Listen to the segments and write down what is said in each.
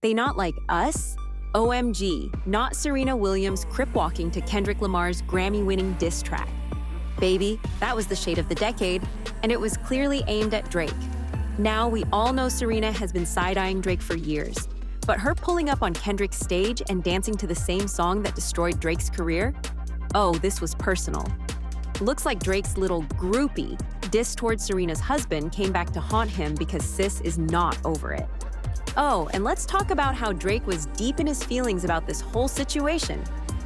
They not like us? OMG, not Serena Williams crip-walking to Kendrick Lamar's Grammy-winning diss track. Baby, that was the shade of the decade, and it was clearly aimed at Drake. Now, we all know Serena has been side-eyeing Drake for years, but her pulling up on Kendrick's stage and dancing to the same song that destroyed Drake's career? Oh, this was personal. Looks like Drake's little groupie diss towards Serena's husband came back to haunt him because sis is not over it. Oh, and let's talk about how Drake was deep in his feelings about this whole situation.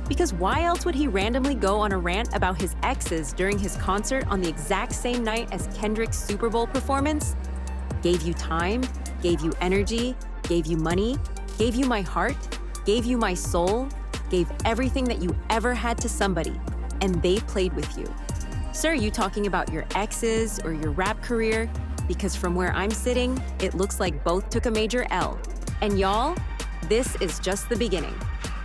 Because why else would he randomly go on a rant about his exes during his concert on the exact same night as Kendrick's Super Bowl performance? Gave you time, gave you energy, gave you money, gave you my heart, gave you my soul, gave everything that you ever had to somebody, and they played with you. Sir, you talking about your exes or your rap career? Because from where I'm sitting, it looks like both took a major L. And y'all, this is just the beginning.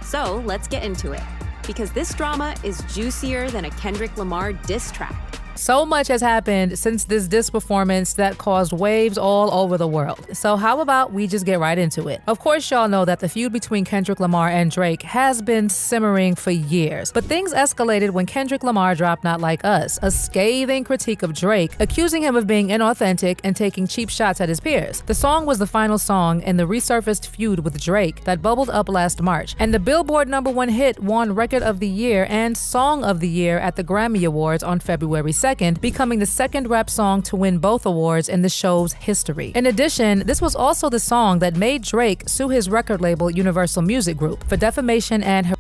So let's get into it, because this drama is juicier than a Kendrick Lamar diss track. So much has happened since this diss performance that caused waves all over the world. So how about we just get right into it? Of course, y'all know that the feud between Kendrick Lamar and Drake has been simmering for years. But things escalated when Kendrick Lamar dropped Not Like Us, a scathing critique of Drake, accusing him of being inauthentic and taking cheap shots at his peers. The song was the final song in the resurfaced feud with Drake that bubbled up last March, and the Billboard #1 hit won Record of the Year and Song of the Year at the Grammy Awards on February 2nd, becoming the second rap song to win both awards in the show's history. In addition, this was also the song that made Drake sue his record label Universal Music Group for defamation and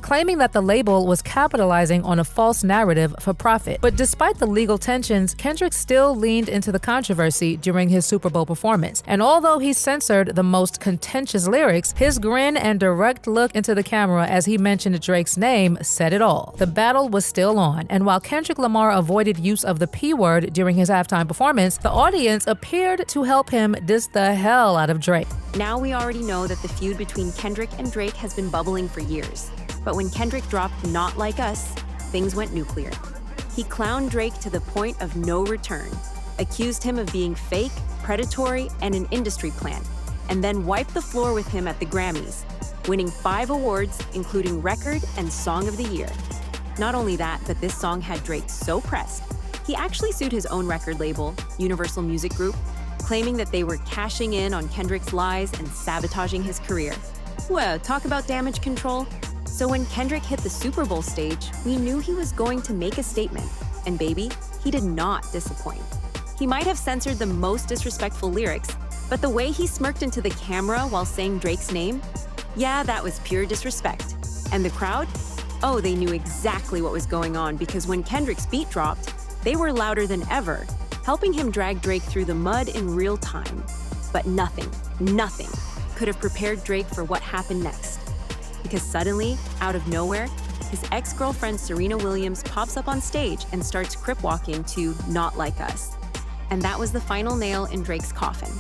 claiming that the label was capitalizing on a false narrative for profit. But despite the legal tensions, Kendrick still leaned into the controversy during his Super Bowl performance. And although he censored the most contentious lyrics, his grin and direct look into the camera as he mentioned Drake's name said it all. The battle was still on, and while Kendrick Lamar avoided use of the P word during his halftime performance, the audience appeared to help him diss the hell out of Drake. Now we already know that the feud between Kendrick and Drake has been bubbling for years. But when Kendrick dropped Not Like Us, things went nuclear. He clowned Drake to the point of no return, accused him of being fake, predatory, and an industry plant, and then wiped the floor with him at the Grammys, winning 5 awards, including Record and Song of the Year. Not only that, but this song had Drake so pressed, he actually sued his own record label, Universal Music Group, claiming that they were cashing in on Kendrick's lies and sabotaging his career. Well, talk about damage control. So when Kendrick hit the Super Bowl stage, we knew he was going to make a statement. And baby, he did not disappoint. He might have censored the most disrespectful lyrics, but the way he smirked into the camera while saying Drake's name, yeah, that was pure disrespect. And the crowd? Oh, they knew exactly what was going on, because when Kendrick's beat dropped, they were louder than ever, helping him drag Drake through the mud in real time. But nothing could have prepared Drake for what happened next. Because suddenly, out of nowhere, his ex-girlfriend Serena Williams pops up on stage and starts crip-walking to Not Like Us. And that was the final nail in Drake's coffin.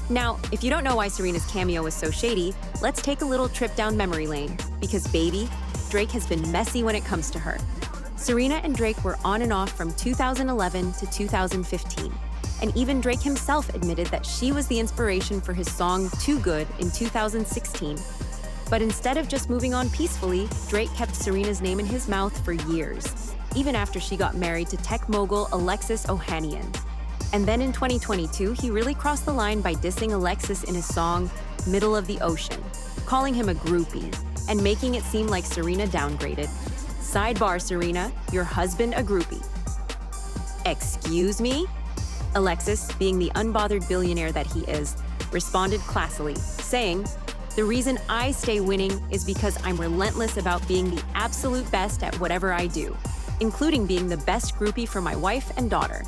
Now, if you don't know why Serena's cameo was so shady, let's take a little trip down memory lane. Because baby, Drake has been messy when it comes to her. Serena and Drake were on and off from 2011 to 2015. And even Drake himself admitted that she was the inspiration for his song Too Good in 2016. But instead of just moving on peacefully, Drake kept Serena's name in his mouth for years, even after she got married to tech mogul Alexis Ohanian. And then in 2022, he really crossed the line by dissing Alexis in his song Middle of the Ocean, calling him a groupie, and making it seem like Serena downgraded. Sidebar, Serena, your husband a groupie. Excuse me? Alexis, being the unbothered billionaire that he is, responded classily, saying, "The reason I stay winning is because I'm relentless about being the absolute best at whatever I do, including being the best groupie for my wife and daughter."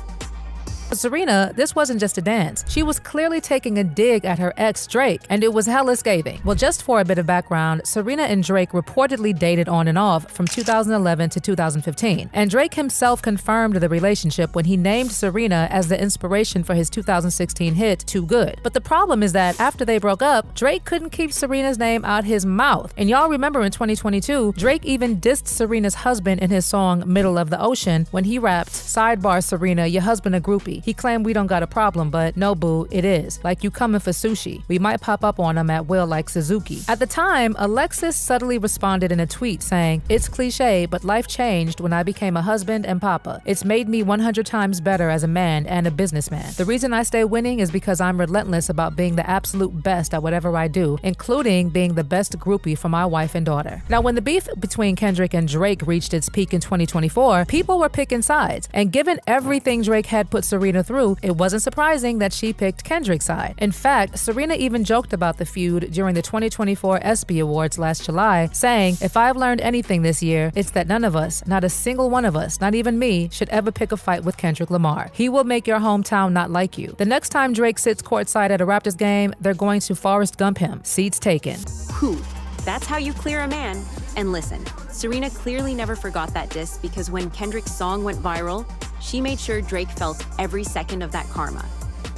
For Serena, this wasn't just a dance. She was clearly taking a dig at her ex, Drake, and it was hella scathing. Well, just for a bit of background, Serena and Drake reportedly dated on and off from 2011 to 2015, and Drake himself confirmed the relationship when he named Serena as the inspiration for his 2016 hit, Too Good. But the problem is that after they broke up, Drake couldn't keep Serena's name out his mouth. And y'all remember in 2022, Drake even dissed Serena's husband in his song Middle of the Ocean when he rapped, "Sidebar, Serena, your husband a groupie." Suzuki. He claimed we don't got a problem, but no boo, it is. Like you coming for sushi. We might pop up on him at will like Suzuki. At the time, Alexis subtly responded in a tweet saying, "It's cliche, but life changed when I became a husband and papa. It's made me 100 times better as a man and a businessman. The reason I stay winning is because I'm relentless about being the absolute best at whatever I do, including being the best groupie for my wife and daughter." Now, when the beef between Kendrick and Drake reached its peak in 2024, people were picking sides. And given everything Drake had put Serena through, it wasn't surprising that she picked Kendrick's side. In fact, Serena even joked about the feud during the 2024 ESPY Awards last July, saying, "If I've learned anything this year, it's that none of us, not a single one of us, not even me, should ever pick a fight with Kendrick Lamar. He will make your hometown not like you." The next time Drake sits courtside at a Raptors game, they're going to Forrest Gump him. Seats taken. Whew, that's how you clear a man. And listen, Serena clearly never forgot that diss because when Kendrick's song went viral, she made sure Drake felt every second of that karma.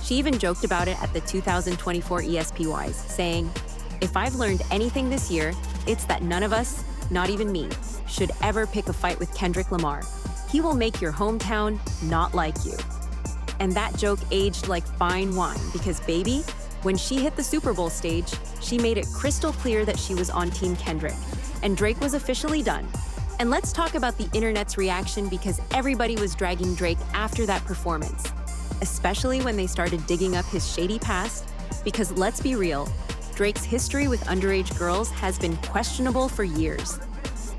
She even joked about it at the 2024 ESPYs, saying, "If I've learned anything this year, it's that none of us, not even me, should ever pick a fight with Kendrick Lamar. He will make your hometown not like you." And that joke aged like fine wine because, baby, when she hit the Super Bowl stage, she made it crystal clear that she was on Team Kendrick, and Drake was officially done. And let's talk about the internet's reaction because everybody was dragging Drake after that performance, especially when they started digging up his shady past, because let's be real, Drake's history with underage girls has been questionable for years.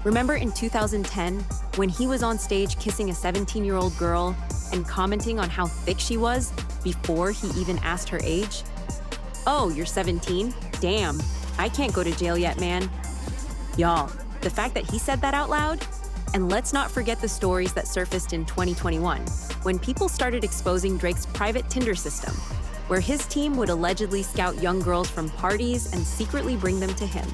Remember in 2010, when he was on stage kissing a 17-year-old girl and commenting on how thick she was before he even asked her age? "Oh, you're 17? Damn, I can't go to jail yet, man." Y'all, the fact that he said that out loud? And let's not forget the stories that surfaced in 2021, when people started exposing Drake's private Tinder system, where his team would allegedly scout young girls from parties and secretly bring them to him.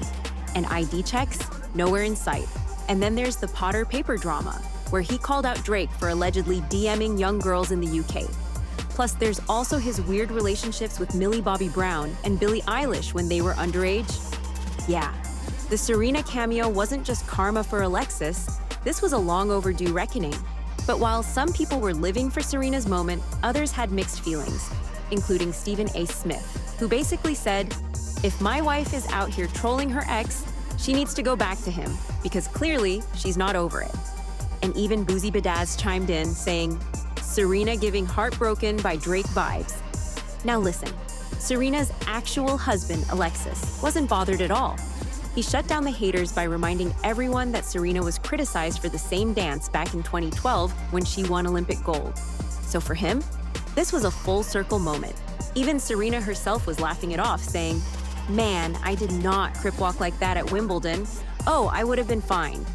And ID checks? Nowhere in sight. And then there's the Potter paper drama, where he called out Drake for allegedly DMing young girls in the UK. Plus, there's also his weird relationships with Millie Bobby Brown and Billie Eilish when they were underage. Yeah, the Serena cameo wasn't just karma for Alexis, this was a long overdue reckoning. But while some people were living for Serena's moment, others had mixed feelings, including Stephen A. Smith, who basically said, "If my wife is out here trolling her ex, she needs to go back to him, because clearly she's not over it." And even Boozy Badazz chimed in, saying, "Serena giving heartbroken by Drake vibes." Now listen, Serena's actual husband, Alexis, wasn't bothered at all. He shut down the haters by reminding everyone that Serena was criticized for the same dance back in 2012 when she won Olympic gold. So for him, this was a full circle moment. Even Serena herself was laughing it off, saying, "Man, I did not crip-walk like that at Wimbledon. Oh, I would have been fine."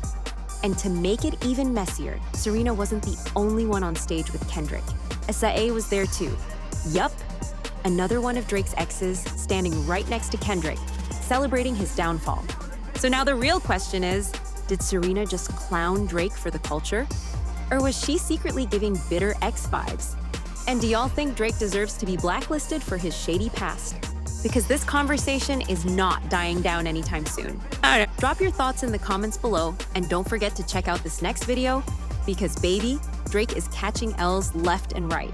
And to make it even messier, Serena wasn't the only one on stage with Kendrick. Asae was there too. Yup, another one of Drake's exes standing right next to Kendrick, celebrating his downfall. So now the real question is, did Serena just clown Drake for the culture? Or was she secretly giving bitter ex vibes? And do y'all think Drake deserves to be blacklisted for his shady past? Because this conversation is not dying down anytime soon. Drop your thoughts in the comments below, and don't forget to check out this next video, because baby, Drake is catching L's left and right.